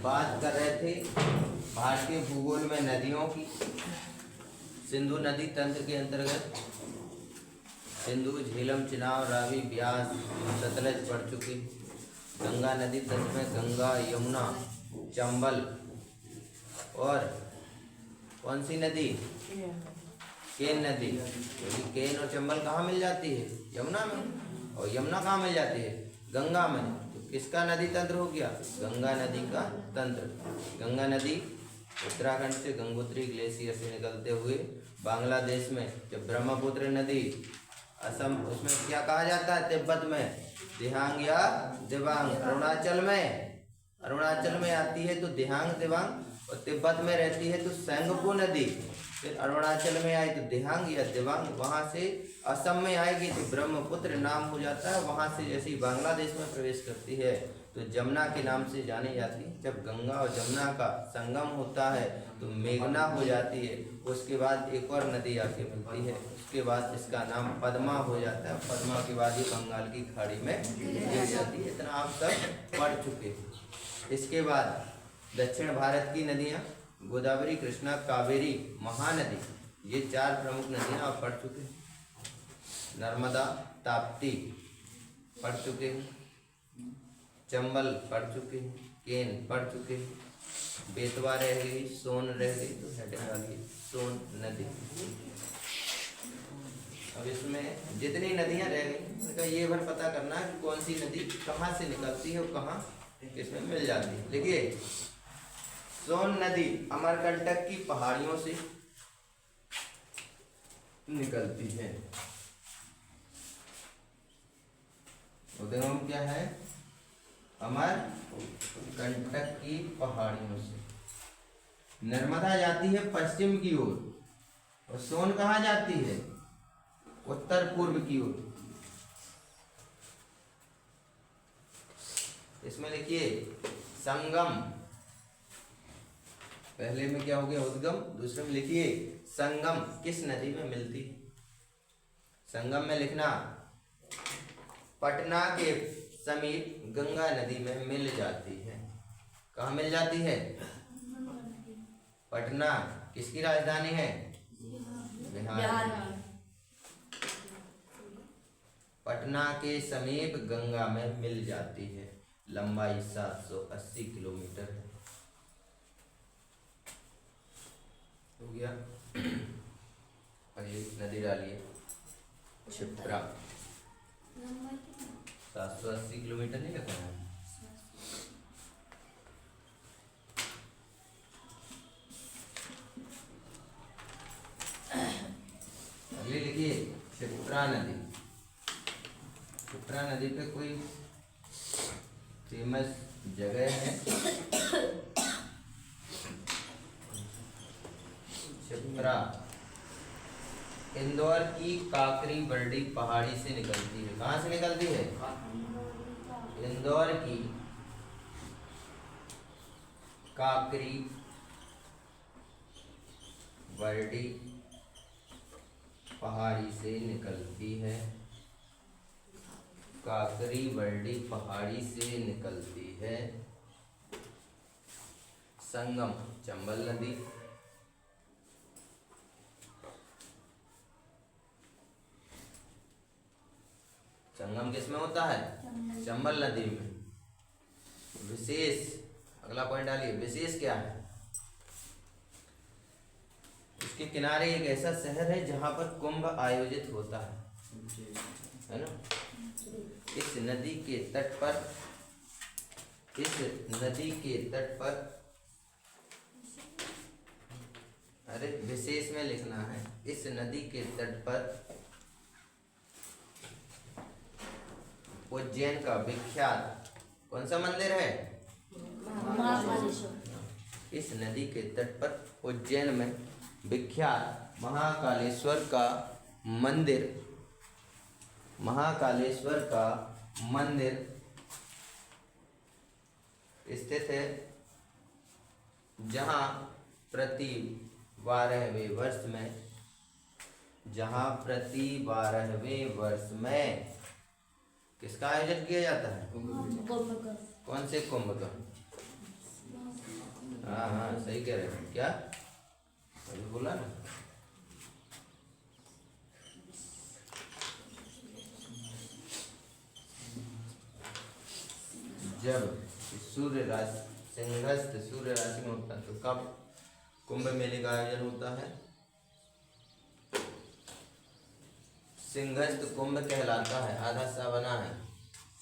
बात कर रहे थे भारतीय भूगोल में नदियों की। सिंधु नदी तंत्र के अंतर्गत सिंधु, झेलम, चिनाब, रावी, ब्यास, सतलज पड़ चुके। गंगा नदी तंत्र में गंगा, यमुना, चंबल और कौन सी नदी? केन नदी। क्योंकि केन और चंबल कहाँ मिल जाती है? यमुना में। और यमुना कहाँ मिल जाती है? गंगा में। तो किसका नदी तंत्र हो गया? गंगा नदी का तंत्र। गंगा नदी उत्तराखंड से गंगोत्री ग्लेशियर से निकलते हुए बांग्लादेश में, जब ब्रह्मपुत्र नदी असम, उसमें क्या कहा जाता है? तिब्बत में दिहांग या दिबांग। अरुणाचल में आती है तो दिहांग दिबांग, और तिब्बत में रहती है तो सेंगपो नदी। फिर अरुणाचल में आई तो दिहांग या दिबांग, वहाँ से असम में आएगी तो ब्रह्मपुत्र नाम हो जाता है। वहाँ से जैसे ही बांग्लादेश में प्रवेश करती है तो जमुना के नाम से जानी जाती है। जब गंगा और जमुना का संगम होता है तो मेघना हो जाती है। उसके बाद एक और नदी आके मिलती है, उसके बाद इसका नाम पद्मा हो जाता है। पद्मा के बाद ये बंगाल की खाड़ी में गिर जाती है। इतना आप सब पढ़ चुके हैं। इसके बाद दक्षिण भारत की नदियाँ गोदावरी, कृष्णा, कावेरी, महानदी, ये 4 प्रमुख नदियाँ आप पढ़ चुके हैं। नर्मदा, ताप्ती पढ़ चुके हैं। चंबल पढ़ चुके हैं। केन पढ़ चुके हैं। बेतवा रह गई, सोन रह गई, तो हेडिंग आ गई सोन नदी। अब इसमें जितनी नदियाँ रह गई उनका ये भर पता करना है कि कौन सी नदी कहाँ से निकलती है और कहाँ इसमें मिल जाती है। देखिए, सोन नदी अमरकंटक की पहाड़ियों से निकलती है। उद्गम क्या है? अमरकंटक की पहाड़ियों से। नर्मदा जाती है पश्चिम की ओर और सोन कहाँ जाती है? उत्तर पूर्व की ओर। इसमें लिखिए संगम। पहले में क्या हो गया? उद्गम। दूसरे में लिखिए संगम किस नदी में मिलती है? संगम में लिखना पटना के समीप गंगा नदी में मिल जाती है। कहाँ मिल जाती है? पटना किसकी राजधानी है? बिहार। पटना के समीप गंगा में मिल जाती है। लंबाई 780 किलोमीटर है। हो गया। और ये नदी डालिए क्षिप्रा। 780 किलोमीटर नहीं लगता है। अगली लिखिए क्षिप्रा नदी। क्षिप्रा नदी पे कोई फेमस जगह है? क्षिप्रा इंदौर की काकरी बरडी पहाड़ी से निकलती है। कहाँ से निकलती है? इंदौर की काकरी बरडी पहाड़ी से निकलती है। काकरी बरडी पहाड़ी से निकलती है। संगम चंबल नदी। संगम किसमें होता है? चंबल नदी में। विशेष, अगला पॉइंट डालिए, विशेष क्या है? इसके किनारे एक ऐसा शहर है जहां पर कुंभ आयोजित होता है ना? इस नदी के तट पर अरे विशेष में लिखना है। इस नदी के तट पर उज्जैन का विख्यात कौन सा मंदिर है? इस नदी के तट पर उज्जैन में विख्यात महाकालेश्वर का मंदिर स्थित है, जहाँ प्रति 12वें वर्ष में किसका आयोजन किया जाता है? कौन से कुंभ का? हाँ हाँ सही कह रहे हैं। क्या अभी बोला ना, जब सूर्य राशि सिंहस्थ सूर्य राशि में होता है तो कब कुंभ मेले का आयोजन होता है? सिंहस्थ कुंभ कहलाता है, आधा सा बना है।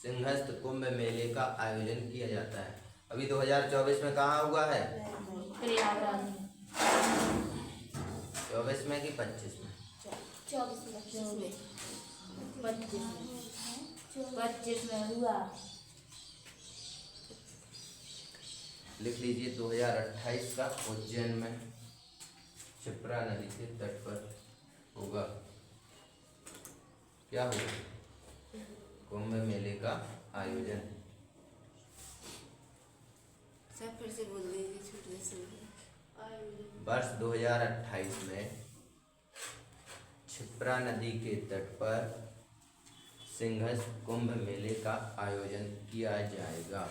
सिंहस्थ कुंभ मेले का आयोजन किया जाता है। अभी 2024 में कहाँ हुआ है? प्रयागराज में। 24 में कि 25 में? 25 में हुआ। लिख लीजिए 2028 का उज्जैन में क्षिप्रा नदी के तट पर होगा। क्या होगा? कुंभ मेले का आयोजन। सब फिर से बोल दीजिए, छोटे से वर्ष 2028 में क्षिप्रा नदी के तट पर सिंहस्थ कुंभ मेले का आयोजन किया जाएगा।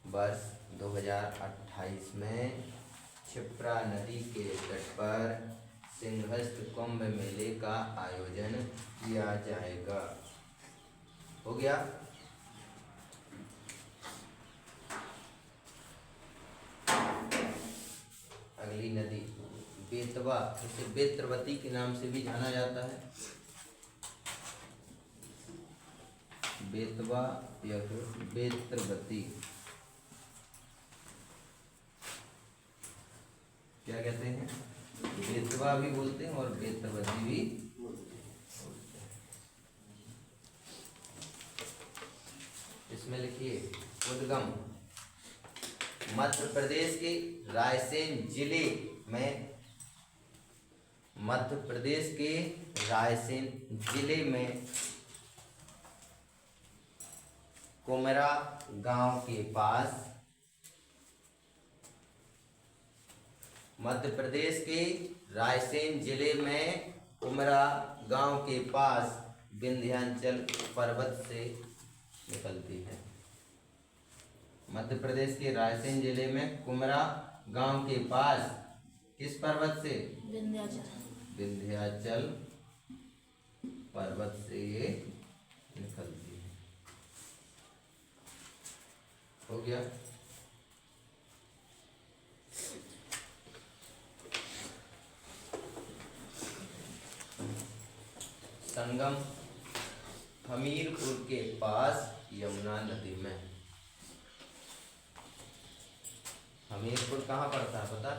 वर्ष 2028 में क्षिप्रा नदी के तट पर सिंहस्थ कुंभ मेले का आयोजन किया जाएगा। हो गया? अगली नदी बेतवा, इसे बेत्रवती के नाम से भी जाना जाता है। बेतवा या फिर बेत्रवती, क्या कहते हैं? बेतवा भी बोलते हैं और बेत्रवती भी बोलते हैं। इसमें लिखिए उद्गम मध्य प्रदेश के रायसेन जिले में, मध्य प्रदेश के रायसेन जिले में कुमरा गांव के पास, मध्य प्रदेश के रायसेन जिले में कुमरा गांव के पास विंध्याचल पर्वत से निकलती है। मध्य प्रदेश के रायसेन जिले में कुमरा गांव के पास किस पर्वत से? विंध्याचल पर्वत से ये निकलती है। हो गया? संगम हमीरपुर के पास यमुना नदी में। हमीरपुर कहाँ पड़ता है पता?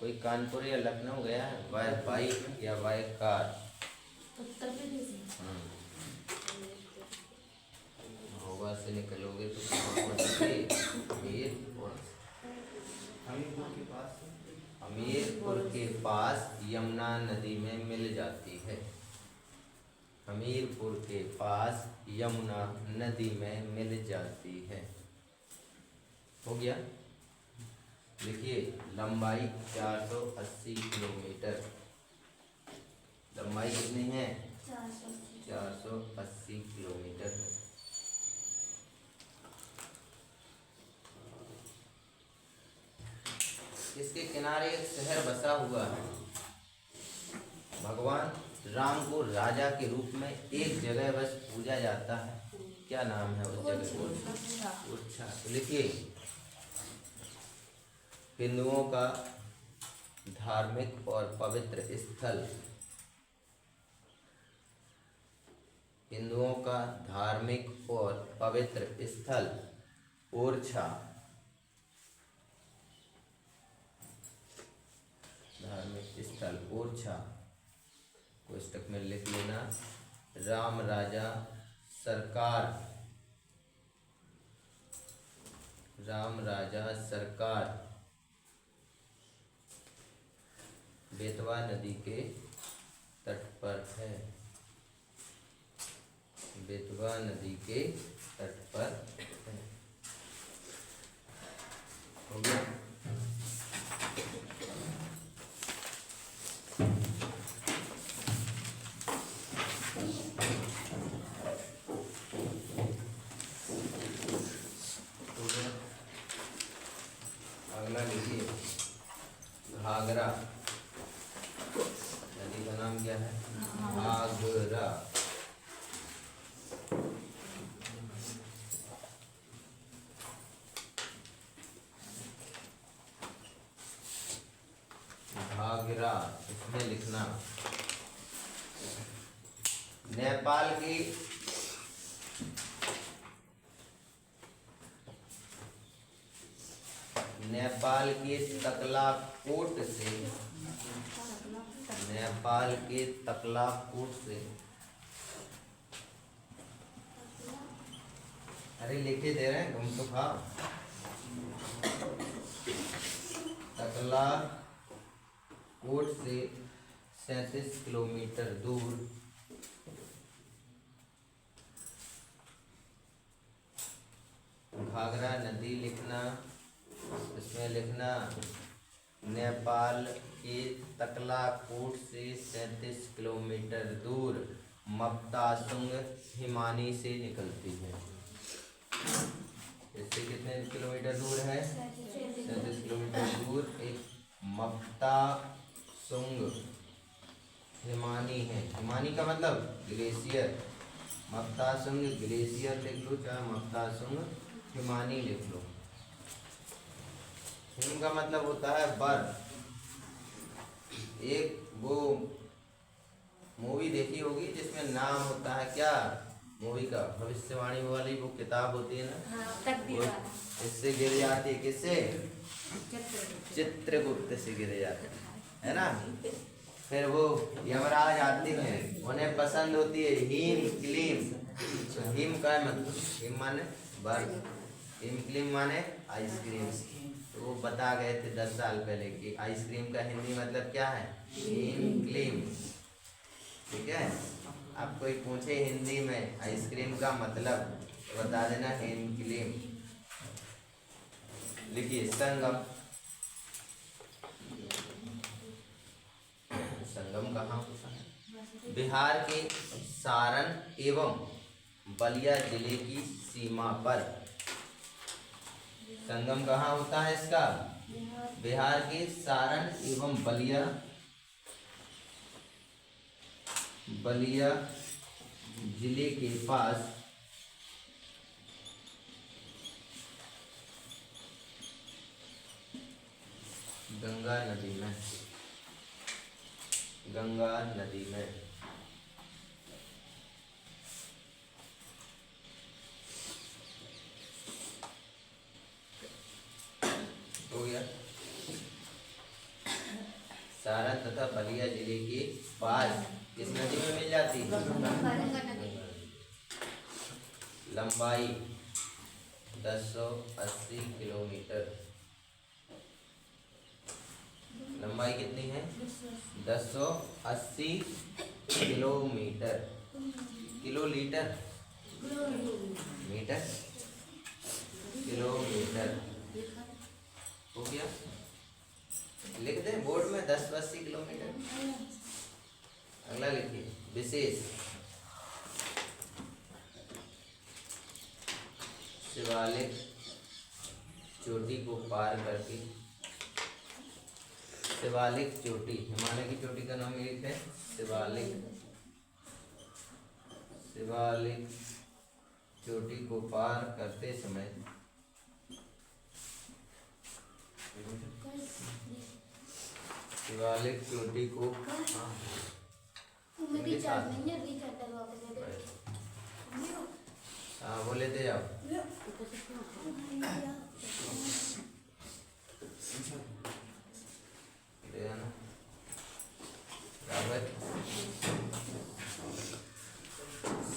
कोई कानपुर या लखनऊ गया है बाय बाइक या बाय कार? उत्तर प्रदेश। महोबा से निकलोगे तो कहाँ पहुँचोगे? हमीरपुर। हमीरपुर के पास, हमीरपुर के पास यमुना नदी में मिल जाती है। हमीरपुर के पास यमुना नदी में मिल जाती है। हो गया? देखिए लंबाई 480 किलोमीटर। लंबाई कितनी है? 480 किलोमीटर है। इसके किनारे एक शहर बसा हुआ है। भगवान राम को राजा के रूप में एक जगह बस पूजा जाता है। क्या नाम है उस जगह को? उर्छा। तो लिखिए हिंदुओं का धार्मिक और पवित्र स्थल, हिंदुओं का धार्मिक और पवित्र स्थल ओरछा। धार्मिक स्थल ओरछा कोष्टक में लिख लेना। राम राजा सरकार, राम राजा सरकार बेतवा नदी के तट पर है। बेतवा नदी के तट पर है। हो गया? लिखना। नेपाल की तकलाकोट से, नेपाल के तकलाकोट से, अरे लिखे दे रहे हैं तुम तो खाओ। तकलाकोट से 37 किलोमीटर दूर घाघरा नदी लिखना। इसमें लिखना नेपाल के तकलाकोट से 37 किलोमीटर दूर मक्तासुंग हिमानी से निकलती है। इससे कितने किलोमीटर दूर है? 37 किलोमीटर दूर एक मक्तासुंग हिमानी है। हिमानी का मतलब ग्लेशियर। मक्तासुंग ग्लेशियर लिख लो, चाहे मक्तासुंग हिमानी लिख लो। हिम का मतलब होता है बर्फ। एक वो मूवी देखी होगी जिसमें नाम होता है क्या मूवी का, भविष्यवाणी वाली वो किताब होती है ना, वो इससे गिर जाती है। किससे? चित्रगुप्त से गिर जाती है ना। फिर वो यमराज आते हैं, उन्हें पसंद होती है हीम क्लीम। तो हीम का मतलब, हीम माने बर्फ, हीम क्लीम माने आइसक्रीम। तो वो बता गए थे 10 साल पहले कि आइसक्रीम का हिंदी मतलब क्या है? हीम क्लीम। ठीक है, आप कोई पूछे हिंदी में आइसक्रीम का मतलब तो बता देना हीम क्लीम। लिखिए संगम। संगम कहाँ होता है? बिहार के सारण एवं बलिया जिले की सीमा पर। संगम कहाँ होता है इसका? बिहार के सारण एवं बलिया जिले के पास गंगा नदी में। गंगा नदी में हो गया। सारण तथा बलिया जिले के पास किस नदी में मिल जाती है? लंबाई 1080 किलोमीटर। लंबाई कितनी है? 1080 kilometre. Kilo litre metre kilometre हो गया। लिख दें बोर्ड में 1080 किलोमीटर। अगला लिखिए विशेष। शिवालिक चोटी को पार करके, शिवालिक चोटी हिमालय की चोटी का नाम एक है शिवालिक। शिवालिक चोटी को पार करते समय शिवालिक चोटी को हाँ वो लेते जाओ।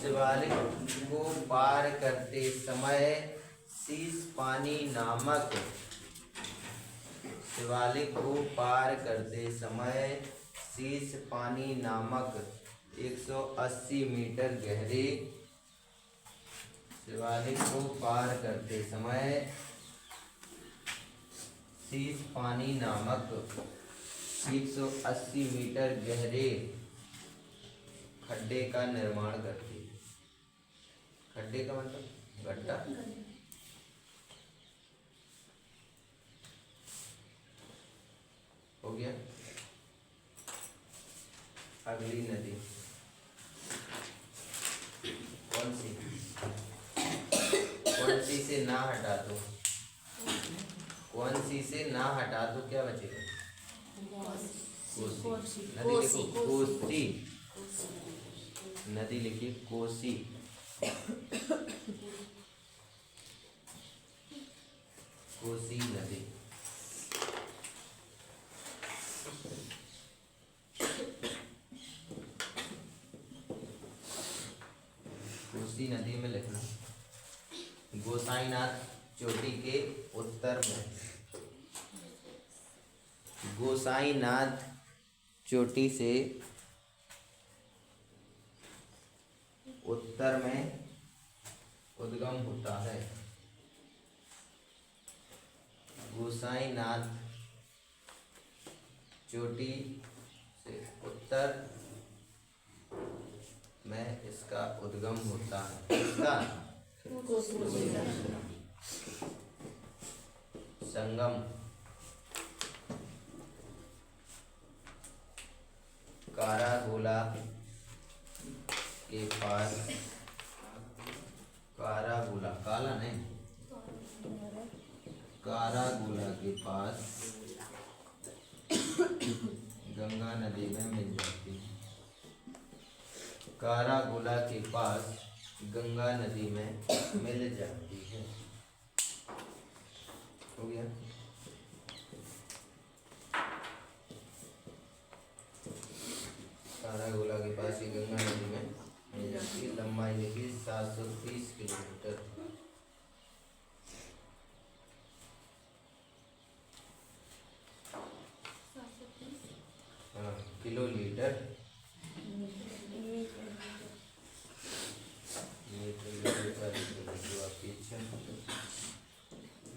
शिवालिक को पार करते समय शीश पानी नामक, शिवालिक को पार करते समय शीश पानी नामक 180 मीटर गहरे, शिवालिक को पार करते समय शीश पानी नामक 180 मीटर गहरे खड्डे का निर्माण करती है। खड्डे का मतलब गड्ढा। हो गया। अगली नदी कौन सी? कौन सी से ना हटा दो, कौन सी से ना हटा दो क्या बचेगा? कोसी। कोसी। नदी लिखो कोसी। कोसी। नदी लिखिए कोसी। कोसी नदी। कोसी नदी में लिखना गोसाईनाथ चोटी के उत्तर में, गोसाईनाथ चोटी से उत्तर में उद्गम होता है। गोसाईनाथ चोटी से उत्तर में इसका उद्गम होता है। इसका संगम कारागोला के पास, कारागोला काला नहीं, कारागोला के पास गंगा नदी में मिल जाती है। कारागोला के पास गंगा नदी में मिल जाती है। हो गया। कारागोला के पास ही गंगा नदी में मिल जाती है। लंबाई देखिए 730 किलोमीटर। हाँ, किलोमीटर आपकी इच्छा,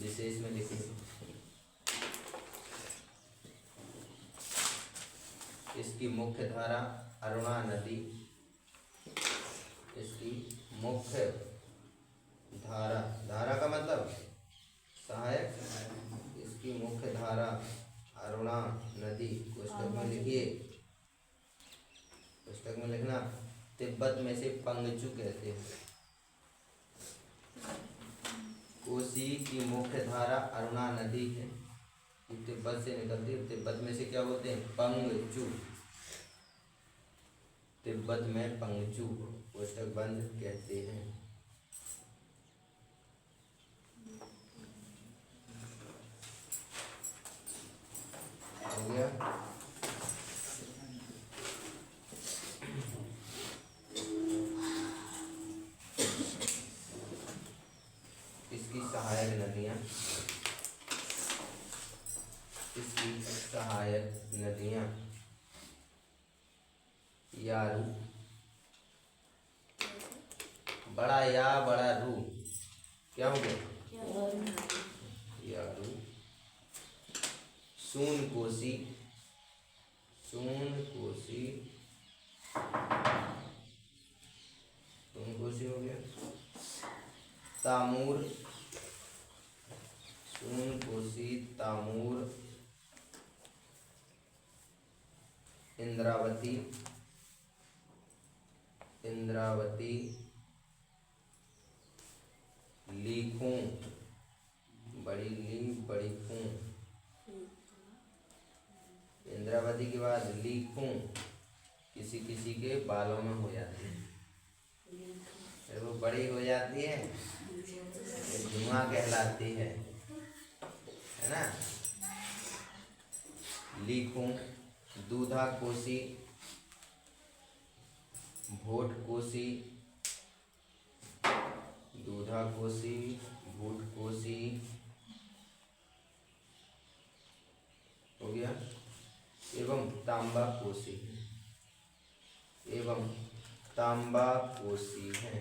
जिसे इसमें लिखिए। इसकी मुख्य धारा अरुणा नदी, इसकी मुख्य धारा, धारा का मतलब सहायक, इसकी मुख्य धारा अरुणा नदी। पुस्तक में लिखिए, पुस्तक में लिखना तिब्बत में से पंगचू कहते हैं। कोसी की मुख्य धारा अरुणा नदी है, ये तिब्बत से निकलती है। तिब्बत में से क्या बोलते हैं? पंगचू। तिब्बत में पंगचू पुस्तक बंद कहते हैं। हो गया। इसकी सहायक नदियाँ, इसकी सहायक नदियाँ यारू, बड़ा या बड़ा रू, क्या हो गया? यारू। सून कोसी, सून कोसी, सून कोसी हो गया। तामूर, सून कोसी तामूर। इंद्रावती, इंद्रावती। लीखूं, बड़ी ली बड़ी खूं। इंद्रावती के बाद लीखूं किसी किसी के बालों में हो जाती है, फिर वो बड़ी हो जाती है, धुआं कहलाती है ना। लीखूं। दूधा कोसी, भोट कोसी, दूधा कोसी, भोट कोसी। हो गया। एवं तांबा कोसी, एवं तांबा कोसी है।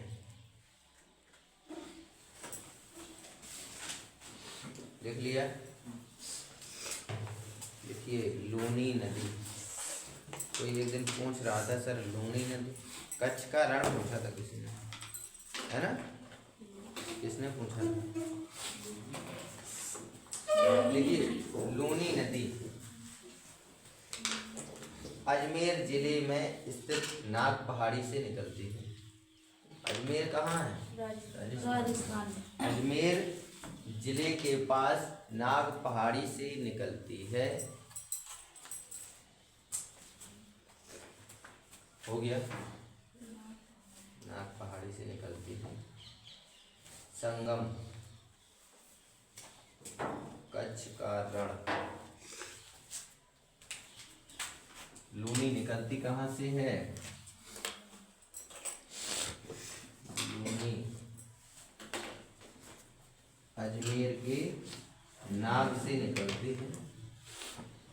देख लिया। देखिए लूनी नदी, कोई एक दिन पूछ रहा था सर लूनी नदी, कच्छ का रण पूछा था किसी ने, है ना? किसने पूछा था? देखिए लूनी नदी अजमेर जिले में स्थित नाग पहाड़ी से निकलती है। अजमेर कहाँ है? राजस्थान। अजमेर जिले के पास नाग पहाड़ी से निकलती है। हो गया। नाग पहाड़ी से निकलती है। संगम, कच्छ का रण। लूनी निकलती कहाँ से है? लूनी अजमेर के नाग से निकलती है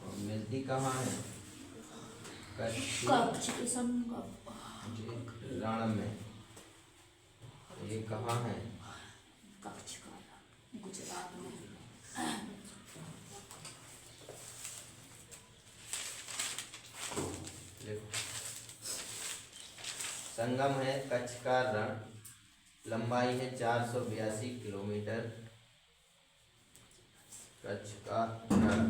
और मिलती कहाँ है? कच्छ के संगम। रण में। ये कहाँ है? कच्छ का रण, गुजरात में। संगम है कच्छ का रण, लंबाई है 482 किलोमीटर। कच्छ का रण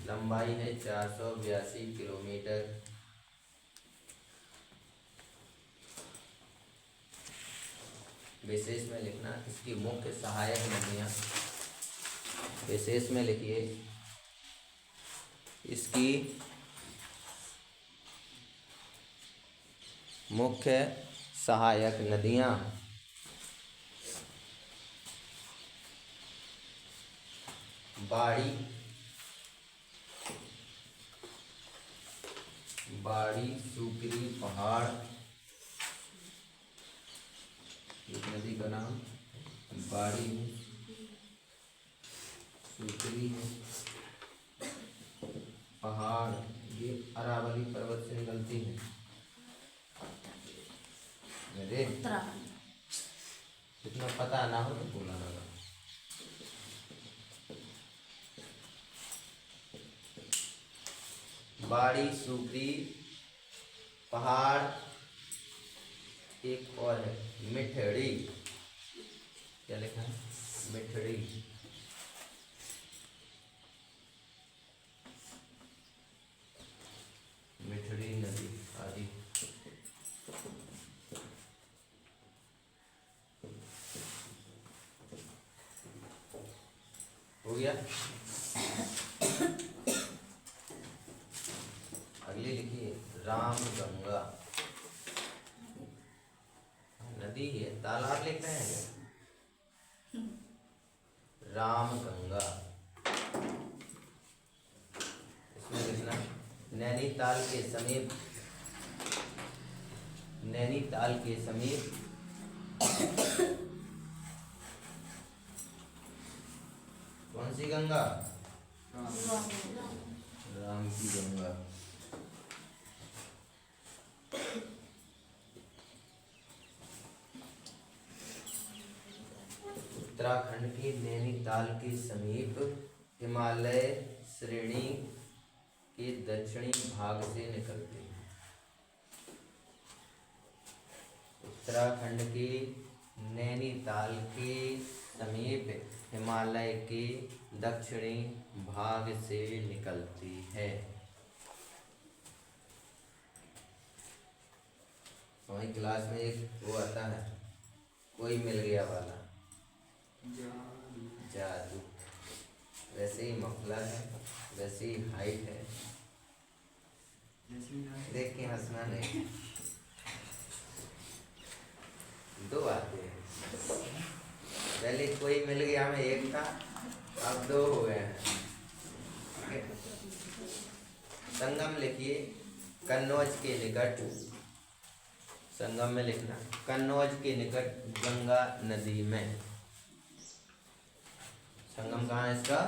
लंबाई है 482 किलोमीटर। विशेष में लिखना इसकी मुख्य सहायक नदियाँ। विशेष में लिखिए इसकी मुख्य सहायक नदियाँ। बाड़ी, सूकरी, पहाड़। एक नदी का नाम बाड़ी है, सूकरी है, पहाड़। ये अरावली पर्वत से निकलती है। मेरे उत्तराखंड। इतना पता ना हो तो बोला ना। बाड़ी, सूकरी, पहाड़। एक और है मिठड़ी। क्या लिखा है? मिठड़ी। मिठड़ी नदी आदि। हो गया। अगली लिखिए रामगंगा। नदी है, तालाब लिख रहे हैं। रामगंगा। इसमें लिखना नैनीताल के समीप। नैनीताल के समीप कौन सी गंगा? राम की गंगा। उत्तराखंड के नैनीताल के समीप हिमालय श्रेणी के दक्षिणी भाग से निकलती है। उत्तराखंड के नैनीताल के समीप हिमालय के दक्षिणी भाग से निकलती है। हमारी क्लास में एक वो आता है, कोई मिल गया वाला, जादू। वैसे ही मफलर है, वैसे ही हाइट है। देख के हंसना नहीं। दो आते हैं। पहले कोई मिल गया में एक था, अब दो हो गए हैं। संगम लिखिए कन्नौज के निकट। संगम में लिखना कन्नौज के निकट गंगा नदी में। संगम कहाँ है इसका?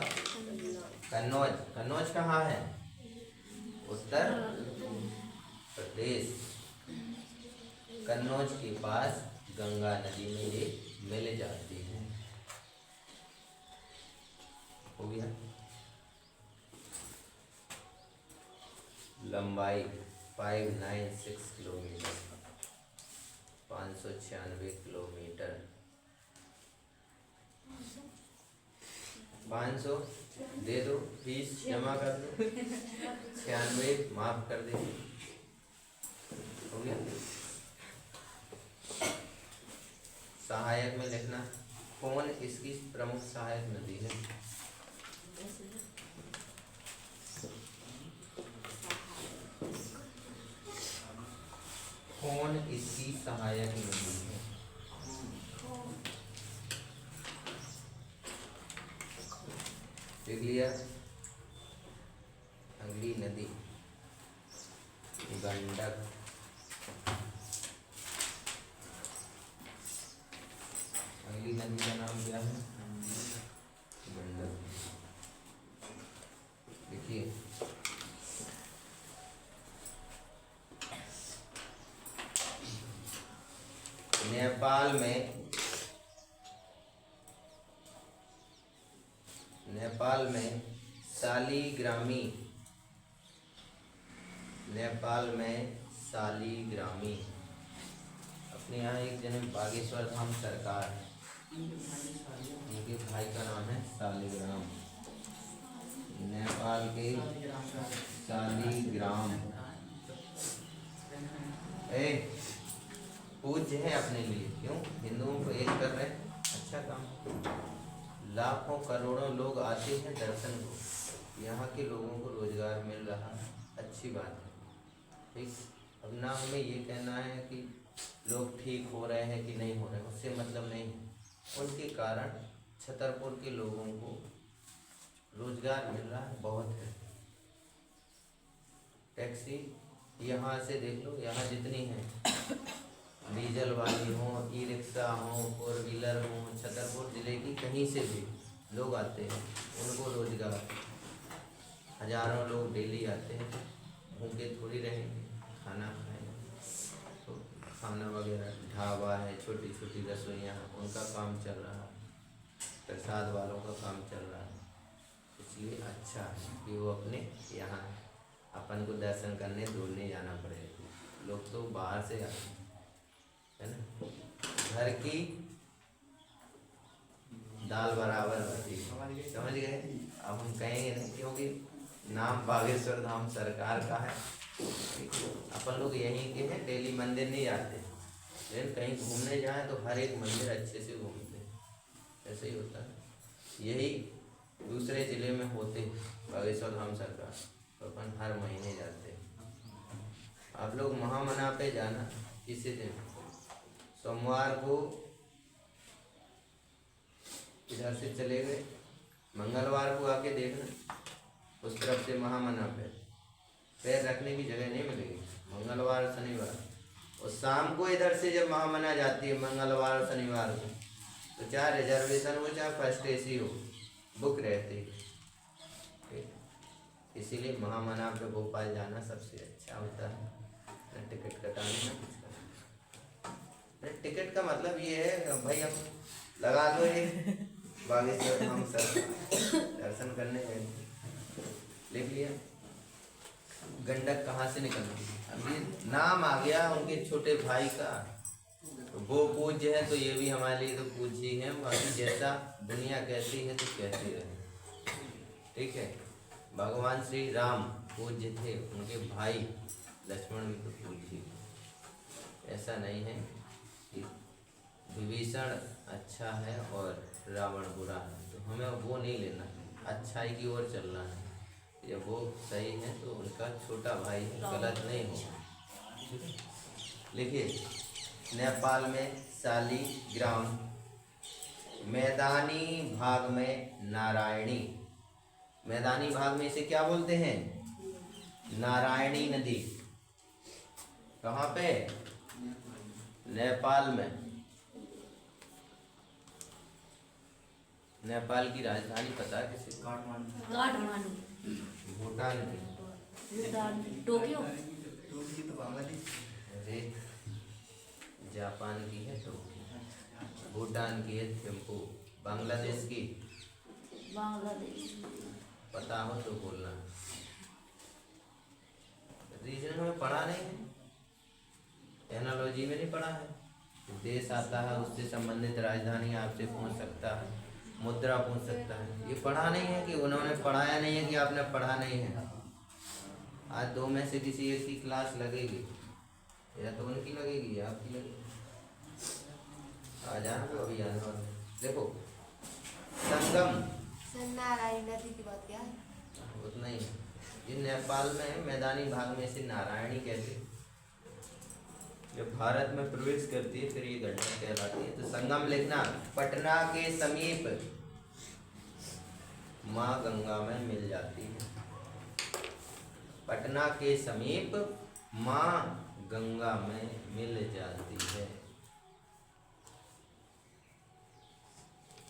कन्नौज। कन्नौज कहाँ है? उत्तर प्रदेश। कन्नौज के पास गंगा नदी में ये मिल जाती है। हो गया। लंबाई 596 किलोमीटर, 596 किलोमीटर। 500 दे दो, फीस जमा कर दो। 96 माफ कर दे। हो गया। सहायक में लिखना कौन इसकी प्रमुख सहायक नदी है? कौन इसकी सहायक नदी है? देख लिया। अगली नदी गंडक। अगली नदी का नाम क्या है? गंडक। देखिए नेपाल में शालिग्रामी, नेपाल में शालिग्रामी। अपने यहाँ एक जने बागेश्वर धाम सरकार है, उनके भाई का नाम है शालिग्राम। नेपाल के शालिग्राम पूज्य है अपने लिए। क्यों? हिंदुओं को एक कर रहे हैं, अच्छा काम। लाखों करोड़ों लोग आते हैं दर्शन को, यहाँ के लोगों को रोजगार मिल रहा है, अच्छी बात है। ठीक, अब ना हमें ये कहना है कि लोग ठीक हो रहे हैं कि नहीं हो रहे हैं, उससे मतलब नहीं है। उनके कारण छतरपुर के लोगों को रोजगार मिल रहा है, बहुत है। टैक्सी यहाँ से देख लो, यहाँ जितनी है, डीजल वाली हो, ई रिक्शा हो, फोर व्हीलर हो, छतरपुर जिले की कहीं से भी लोग आते हैं, उनको रोजगार। हजारों लोग डेली आते हैं, भूखे थोड़ी रहेंगे, खाना खाएंगे। तो खाना वगैरह, ढाबा है, छोटी छोटी रसोइयाँ, उनका काम चल रहा है, प्रसाद वालों का काम चल रहा है। इसलिए अच्छा है कि वो अपने यहाँ, अपन को दर्शन करने दूर नहीं जाना पड़ेगा। लोग तो बाहर से आते हैं, है ना। घर की दाल बराबर होती है, समझ गए। अब हम कहेंगे नहीं, क्योंकि नाम बागेश्वर धाम सरकार का है। अपन लोग यहीं के हैं, डेली मंदिर नहीं जाते, लेकिन कहीं घूमने जाएं तो हर एक मंदिर अच्छे से घूमते हैं। ऐसे ही होता है। यही दूसरे जिले में होते बागेश्वर धाम सरकार, तो अपन हर महीने जाते हैं। आप लोग महामना पे जाना किसी दिन, सोमवार को इधर से चले गए, मंगलवार को आके देखना, उस तरफ से महामना पे पैर रखने की जगह नहीं मिलेगी। मंगलवार शनिवार, और शाम को इधर से जब महामना जाती है मंगलवार शनिवार को, तो चाहे रिजर्वेशन हो चाहे फर्स्ट एसी हो, बुक रहती है। इसीलिए महामना पे भोपाल जाना सबसे अच्छा होता है। टिकट कटाने ना कुछ करना, टिकट का मतलब ये है भाई, हम लगा दो ये बागेश्वर हम सब दर्शन करने गए। लिख लिया। गंडक कहाँ से निकलती है? अब ये नाम आ गया उनके छोटे भाई का, वो पूज्य है तो ये भी हमारे लिए तो पूज्य ही है। बाकी जैसा दुनिया कहती है तो कहती रहे, ठीक है। भगवान श्री राम पूज्य थे, उनके भाई लक्ष्मण भी तो पूज्य। ऐसा नहीं है कि विभीषण अच्छा है और रावण बुरा है, तो हमें वो नहीं लेना, अच्छाई की ओर चलना है। जब वो सही है तो उनका छोटा भाई है, गलत नहीं हो। लिखिए, नेपाल में शालिग्राम, मैदानी भाग में नारायणी। मैदानी भाग में इसे क्या बोलते हैं? नारायणी नदी। कहाँ पे? नेपाल में। नेपाल की राजधानी पता है किसी? काठमांडू। भूटान की? टोक्यो। अरे जापान की है टोक्यो, भूटान की है थिम्पू, बांग्लादेश की बांग्लादेश। पता हो तो बोलना। रीजन में पढ़ा नहीं है, एनालॉजी में नहीं पढ़ा है। देश आता है उससे संबंधित राजधानी आपसे पूछ सकता है, मुद्रा पूछ सकता है। ये पढ़ा नहीं है कि उन्होंने पढ़ाया नहीं है कि आपने पढ़ा नहीं है। आज दो में से किसी एक की क्लास लगेगी, या तो उनकी लगेगी या आपकी लगेगी। आ जाना तो अभी आने वाले। देखो, संगम नारायण नदी की बात क्या है? उतना ही है। ये नेपाल में मैदानी भाग में इसे नारायणी कहते हैं। जब भारत में प्रवेश करती है फिर ये घटना कहलाती है। तो संगम लिखना, पटना के समीप माँ गंगा में मिल जाती है। पटना के समीप माँ गंगा में मिल जाती है।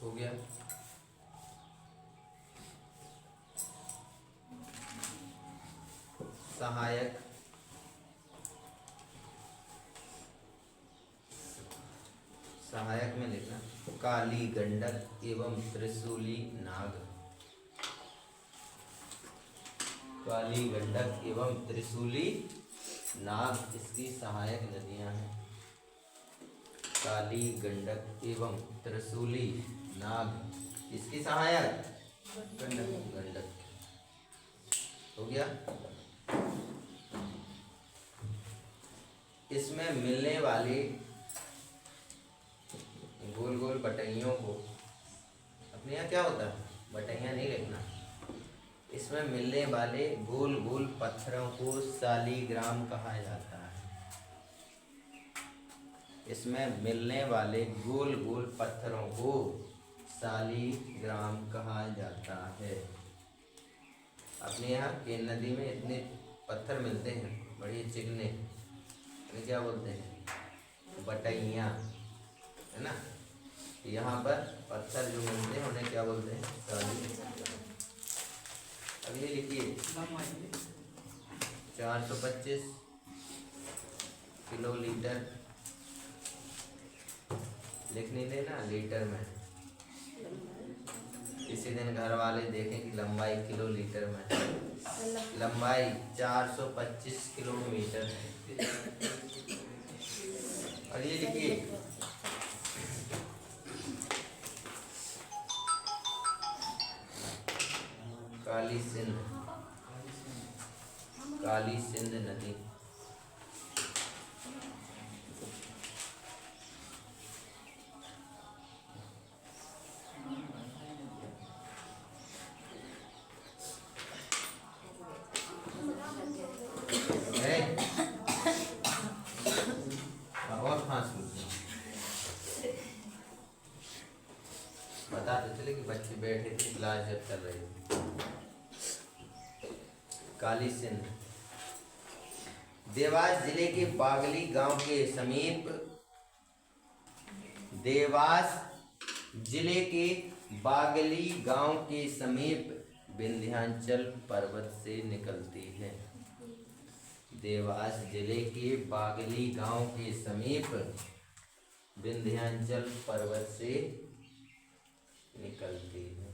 हो गया। सहायक, सहायक में लिखना काली गंडक एवं त्रिशूली नाग। काली गंडक एवं त्रिशूली नाग इसकी सहायक नदियां हैं। काली गंडक एवं त्रिशूली नाग इसकी सहायक गंडक। हो गया। इसमें मिलने वाले गोल गोल बटैयों को, अपने यहाँ क्या होता है बटैया नहीं लिखना, इसमें मिलने वाले गोल गोल पत्थरों को शालिग्राम कहा जाता है। इसमें मिलने वाले गोल गोल पत्थरों को शालिग्राम कहा जाता है। अपने यहाँ के नदी में इतने पत्थर मिलते हैं बड़े चिकने, इन्हें क्या बोलते हैं बटैया, है ना। यहाँ पर पत्थर जो मिलते हैं उन्हें क्या बोलते हैं शालिग्राम। अब ये लिखिए 425 किलोलीटर, लिख नहीं देना लीटर में। किसी दिन घर वाले देखें कि लंबाई किलोलीटर में, लंबाई 425 किलोमीटर है। और ये लिखिए काली सिंध, काली सिंध नदी। और बता तो चले कि बच्चे बैठे थे क्लास जब चल रही थी। काली सिंध देवास जिले के बागली गांव के समीप, देवास जिले के बागली गांव के समीप विंध्याचल पर्वत से निकलती है। देवास जिले के बागली गांव के समीप विंध्याचल पर्वत से निकलती है।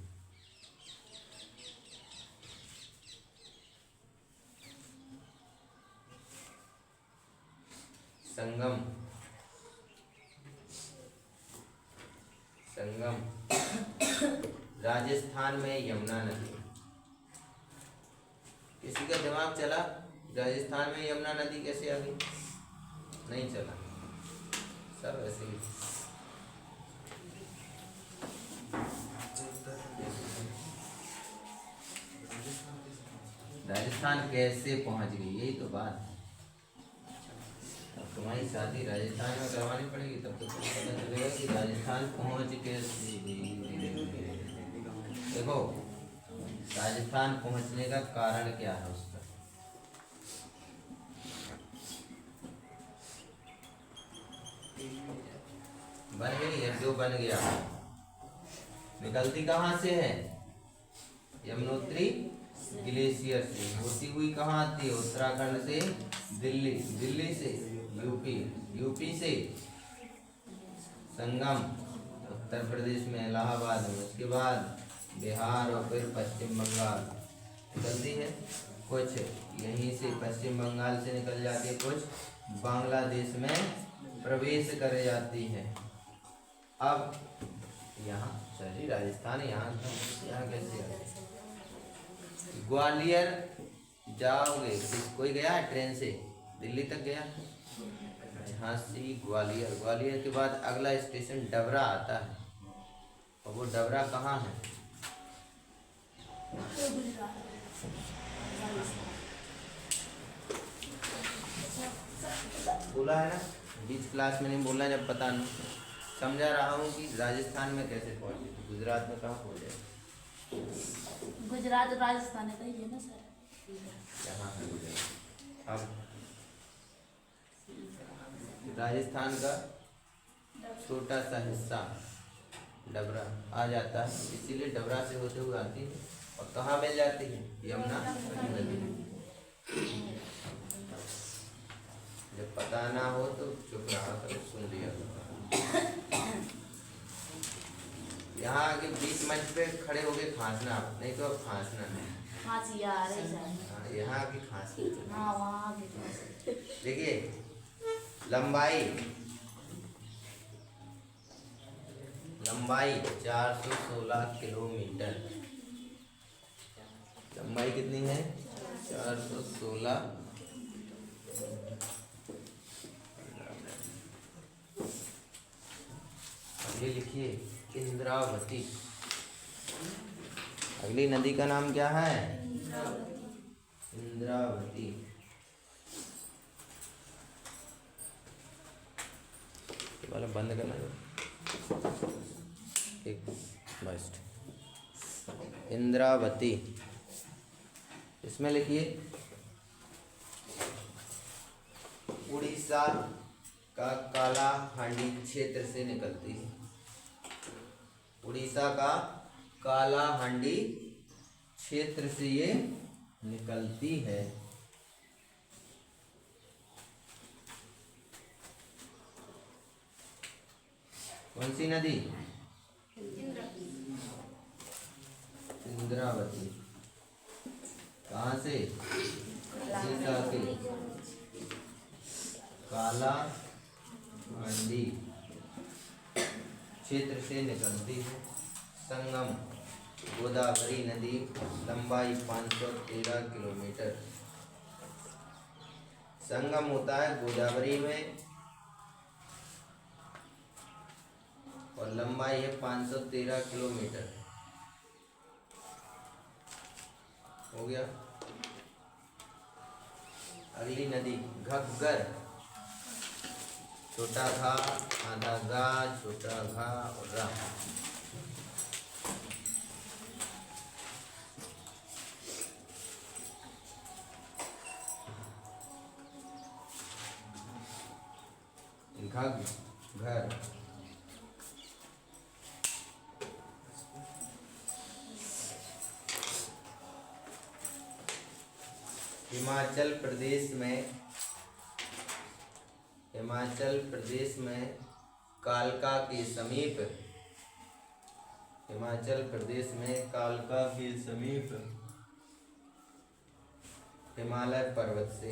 संगम, संगम राजस्थान में यमुना नदी। किसी का दिमाग चला राजस्थान में यमुना नदी कैसे आ गई? नहीं चला, सब ऐसे ही। राजस्थान कैसे पहुंच गई, यही तो बात है। अब तुम्हारी शादी राजस्थान में करवानी पड़ेगी तब तो तुम्हें पता चलेगा कि राजस्थान पहुंच कैसे गई। देखो राजस्थान पहुंचने का कारण क्या है उसका। बन गई है, जो बन गया निकलती कहाँ से है? यमुनोत्री ग्लेशियर से होती हुई कहाँ आती है? उत्तराखंड से दिल्ली, दिल्ली से यूपी, यूपी से संगम उत्तर प्रदेश में इलाहाबाद में, उसके बाद बिहार और फिर पश्चिम बंगाल निकलती है। कुछ यहीं से पश्चिम बंगाल से निकल जाती है, कुछ बांग्लादेश में प्रवेश कर जाती है। अब यहाँ चली राजस्थान, यहाँ कैसे आ? ग्वालियर जाओगे, कोई गया है ट्रेन से दिल्ली तक गया? झांसी ग्वालियर, ग्वालियर के बाद अगला स्टेशन डबरा आता है। और वो डबरा कहाँ है? बोला है ना। बीच क्लास में नहीं बोलना जब पता नहीं। समझा रहा हूँ कि राजस्थान में कैसे पहुँचे थे, गुजरात में कहाँ पहुँचे। गुजरात और राजस्थान का ही है ना सर। यहाँ है गुजरात। अब राजस्थान का छोटा सा हिस्सा डबरा आ जाता है, इसीलिए डबरा से होते हुए आती है और कहाँ मिल जाती है, यमुना नदी में। जब पता ना हो तो चुप रहा करो, सुन लिया करो। यहाँ आके बीच मंच पे खड़े होके खांसना आप, नहीं तो अब खांसना नहीं। खांसी आ रही सर। हाँ, यहाँ आके खांसना। हाँ वहाँ आगे। देखिए लंबाई 416 किलोमीटर। लंबाई कितनी है? 416। अगली लिखिए इंद्रावती। अगली नदी का नाम क्या है? इंद्रावती। ये वाला बंद करना है। एक बस। इंद्रावती, इसमें लिखिए उड़ीसा का कालाहांडी क्षेत्र से निकलती है। उड़ीसा का कालाहांडी क्षेत्र से ये निकलती है। कौन सी नदी? इंद्रावती। कहाँ से? उड़ीसा के कालाहांडी क्षेत्र से निकलती है। संगम गोदावरी नदी, लंबाई 513 किलोमीटर। संगम होता है गोदावरी में और लंबाई है 513 किलोमीटर। हो गया। अगली नदी घग्गर, छोटा घा, आधा घा, छोटा घा और रा। घग्गर हिमाचल प्रदेश में कालका के समीप, हिमाचल प्रदेश में कालका के समीप हिमालय पर्वत से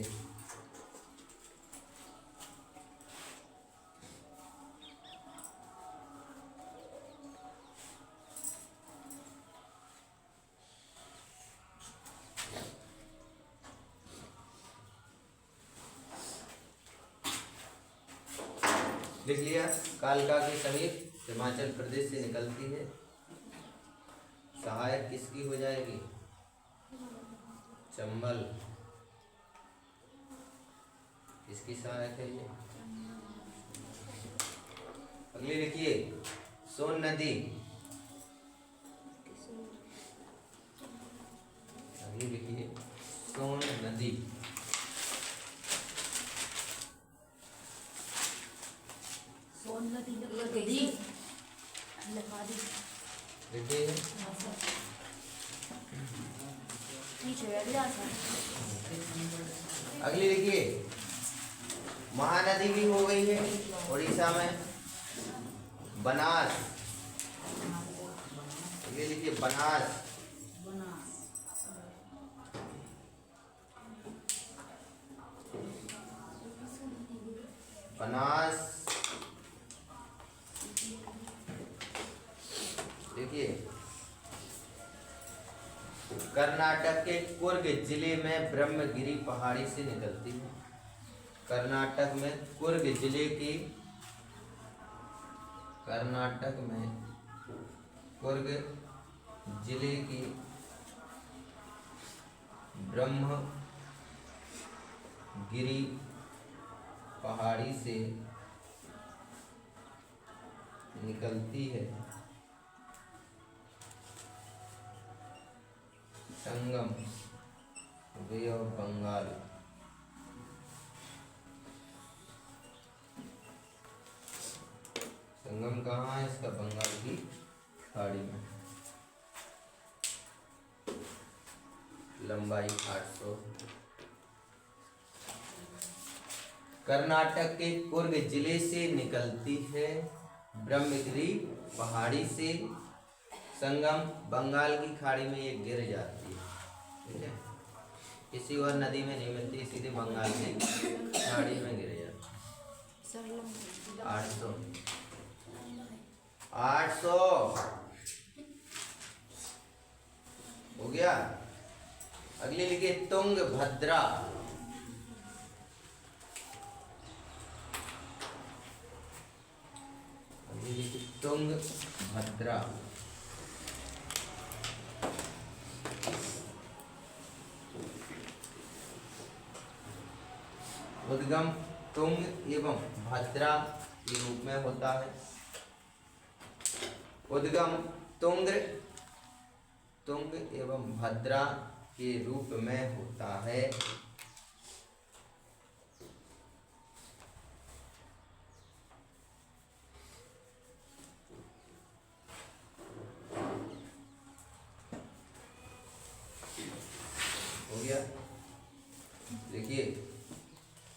लिख लिया। कालका के समीप हिमाचल प्रदेश से निकलती है। सहायक किसकी हो जाएगी? चंबल। किसकी सहायक है ये? अगली लिखिए सोन नदी। अगली लिखिए सोन नदी। सोन नदी लिखा दी। देखिए पीछे बैठ जा सर। अगली लिखिए महानदी भी हो गई है उड़ीसा में, बनास। अगली लिखिए बनास। बनास देखिए कर्नाटक के कुर्ग जिले में ब्रह्मगिरी पहाड़ी से निकलती है। कर्नाटक में कुर्ग जिले की, कर्नाटक में कुर्ग जिले की ब्रह्मगिरी पहाड़ी से निकलती है। संगम बे ऑफ बंगाल। संगम कहाँ है इसका? बंगाल की खाड़ी में। लंबाई 800। कर्नाटक के कुर्ग जिले से निकलती है। ब्रह्मगिरी पहाड़ी से संगम बंगाल की खाड़ी में ये गिर जाती है। ठीक है, किसी और नदी में नहीं मिलती, सीधे बंगाल की खाड़ी में गिर जाती है। 800 हो गया। अगली लिखिए तुंगभद्रा। अगली लिखिए तुंगभद्रा। उद्गम तुंग एवं भद्रा के रूप में होता है। उद्गम तुंग एवं भद्रा के रूप में होता है। हो गया। देखिए,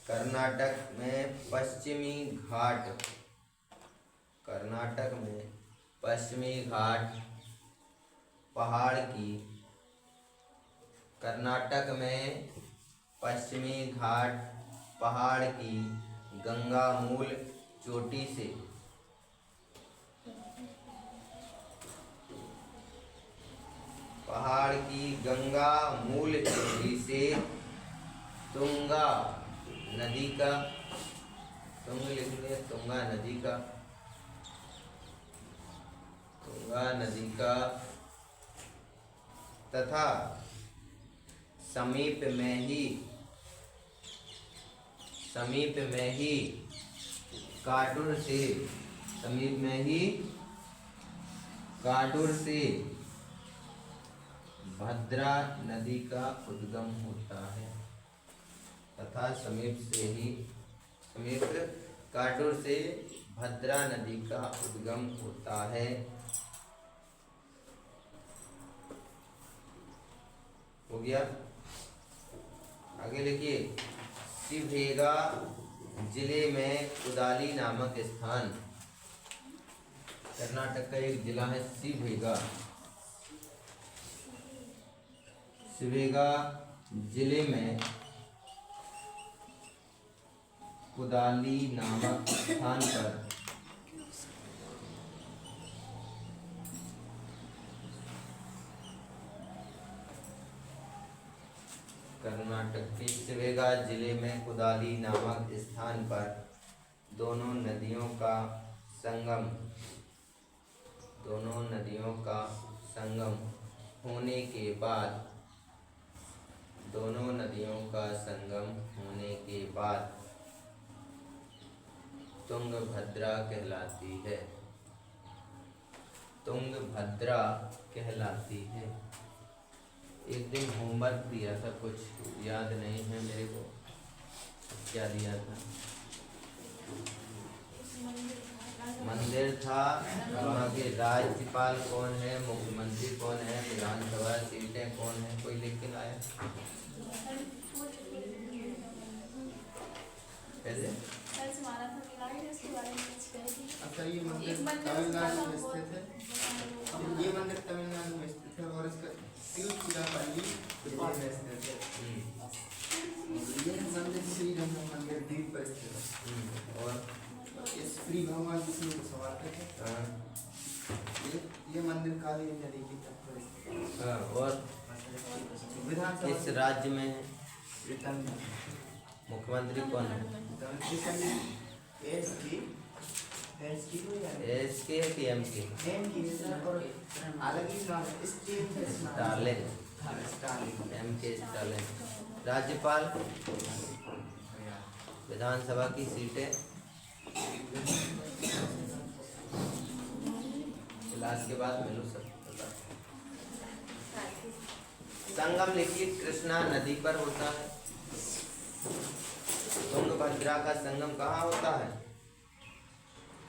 कर्नाटक में पश्चिमी घाट, कर्नाटक में पश्चिमी घाट पहाड़ की, कर्नाटक में पश्चिमी घाट पहाड़ की गंगा मूल चोटी से पहाड़ की गंगा मूल चोटी से तुंगा नदी का, तुंग लिखेंगे तुंगा नदी का, तुंगा नदी का तथा समीप में ही काटुर से, समीप में ही काटुर से भद्रा नदी का उद्गम होता है। तथा समीप काटुर से भद्रा नदी का उद्गम होता है। हो गया। आगे लिखिए, शिवभेगा जिले में कुदाली नामक स्थान, कर्नाटक का एक जिला है शिवभेगा। शिवभेगा जिले में कुदाली नामक स्थान पर कर्नाटक के शिवभेगा जिले में कुदाली नामक स्थान पर दोनों नदियों का संगम होने के बाद, दोनों नदियों का संगम होने के बाद तुंगभद्रा कहलाती है। तुंगभद्रा कहलाती है। एक दिन होमवर्क दिया था, कुछ याद नहीं है मेरे को, क्या दिया था? मंदिर था, वहाँ के राज्यपाल कौन है, मुख्यमंत्री कौन है, विधानसभा सीटें कौन है, कोई लिख के लाया? कैसे? अच्छा, ये मंदिर तमिलनाडु में स्थित है। ये मंदिर तमिलनाडु में स्थित है और इसका तिरुचिरापल्ली में स्थित है। ये मंदिर श्री रंग मंदिर द्वीप पर स्थित है। और इस श्री भगवान विष्णु को समर्पित है। ये मंदिर काली नदी की तट पर स्थित है। और विधानसभा इस राज्य में मुख्यमंत्री कौन है? एसके कि एमके? Stalin, MK Stalin. राज्यपाल, विधानसभा की सीटें क्लास के बाद मिलो सब बता। संगम लिखिए कृष्णा नदी पर होता है। तुंगभद्रा का संगम कहाँ होता है?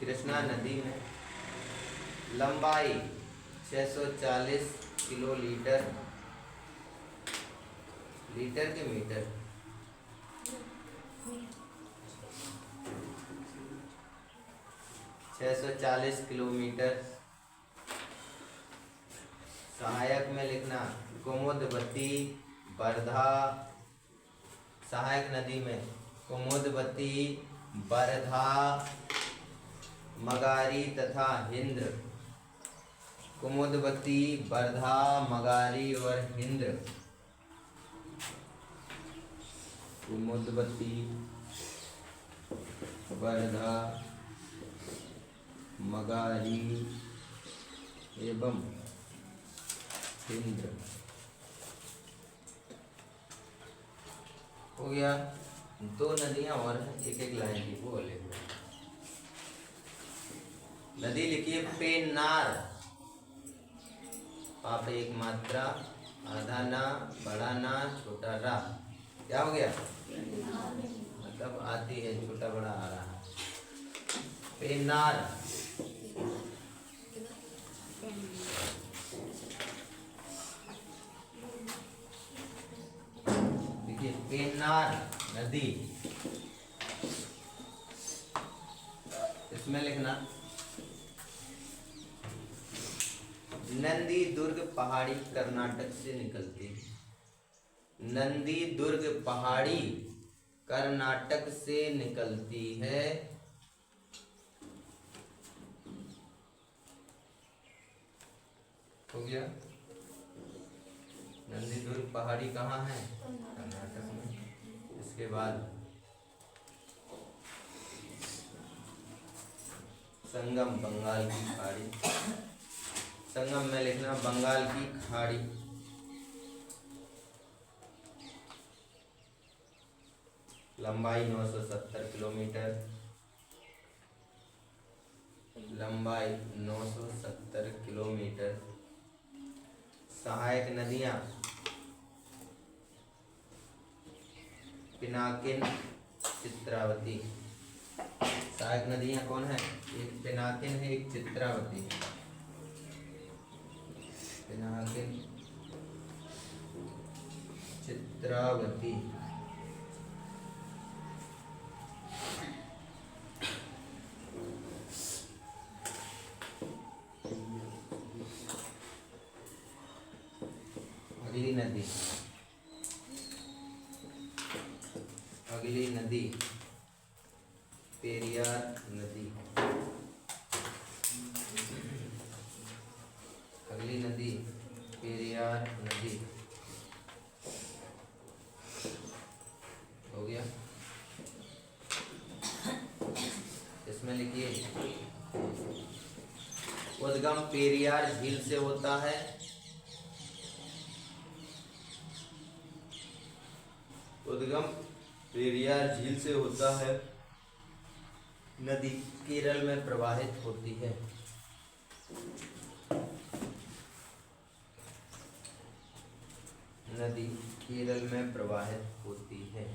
कृष्णा नदी में। लंबाई 640 किलोलीटर, लीटर के मीटर? 640 किलोमीटर। सहायक में लिखना कुमुदवती, वर्धा। सहायक नदी में कुमुदवती, वर्धा, मगारी तथा हिंद। कुमुदवती, वर्धा, मगारी और हिंद। कुमुदवती, वर्धा, मगारी एवं हिंद। हो गया। दो नदियां और हैं, एक एक लाइन की, वो लिख लो। नदी लिखिए पेन्नार। पाप एक मात्रा, आधा ना, बड़ा ना, छोटा रा। क्या हो गया? मतलब आती है, छोटा बड़ा आ रहा है। पेन्नार। देखिए पेन्नार नदी, इसमें लिखना नंदी दुर्ग पहाड़ी कर्नाटक से निकलती है। नंदी दुर्ग पहाड़ी कर्नाटक से निकलती है। हो गया। नंदी दुर्ग पहाड़ी कहाँ है? कर्नाटक में। इसके बाद संगम बंगाल की खाड़ी। संगम में लिखना बंगाल की खाड़ी। लंबाई 970 किलोमीटर। लंबाई 970 किलोमीटर। सहायक नदियां पिनाकिन, चित्रावती। सहायक नदियां कौन है? एक पिनाकिन है, एक चित्रावती। पिनाकिन, चित्रावती। अगली नदी, अगली नदी पेरियार नदी। अगली नदी पेरियार नदी। हो गया। इसमें लिखिए उद्गम पेरियार झील से होता है। उद्गम पेरियार झील से होता है। नदी केरल में प्रवाहित होती है। नदी केरल में प्रवाहित होती है।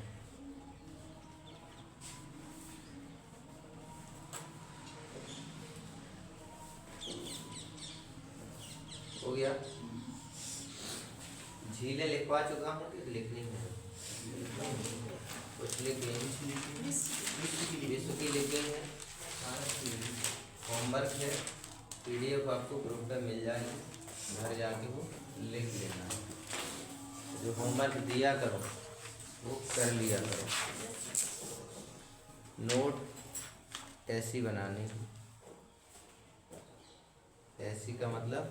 हो गया। झीलें लिखवा चुका हूँ कि लिखनी है? कुछ लिख गए, विश्व की लिख गई है। होमवर्क है, PDF आपको ग्रुप पे मिल जाएगी, घर जाके वो लिख लेना है। जो होमवर्क दिया करो वो कर लिया करो। नोट ऐसी बनानी, ऐसी का मतलब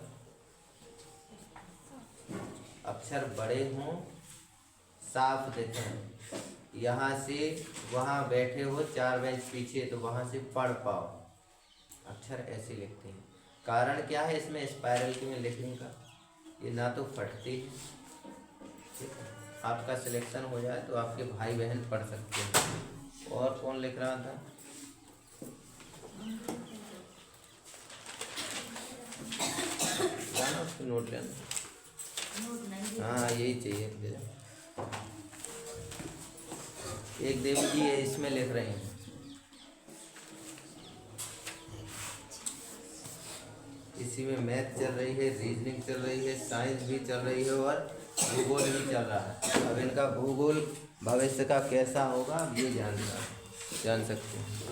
अक्षर बड़े हों, साफ दिखें। यहाँ से वहाँ बैठे हो 4 बेंच पीछे तो वहाँ से पढ़ पाओ। अक्षर ऐसे लिखते हैं। कारण क्या है इसमें स्पाइरल के में लिखने का? ये ना तो फटती है। आपका सिलेक्शन हो जाए तो आपके भाई बहन पढ़ सकते हैं। और कौन लिख रहा था? नोट लेना। हाँ यही चाहिए मुझे। एक देवी जी है, इसमें लिख रहे हैं। इसी में मैथ चल रही है, रीजनिंग चल रही है, साइंस भी चल रही है और भूगोल भी चल रहा है। अब इनका भूगोल भविष्य का कैसा होगा अब ये जान सकते हैं।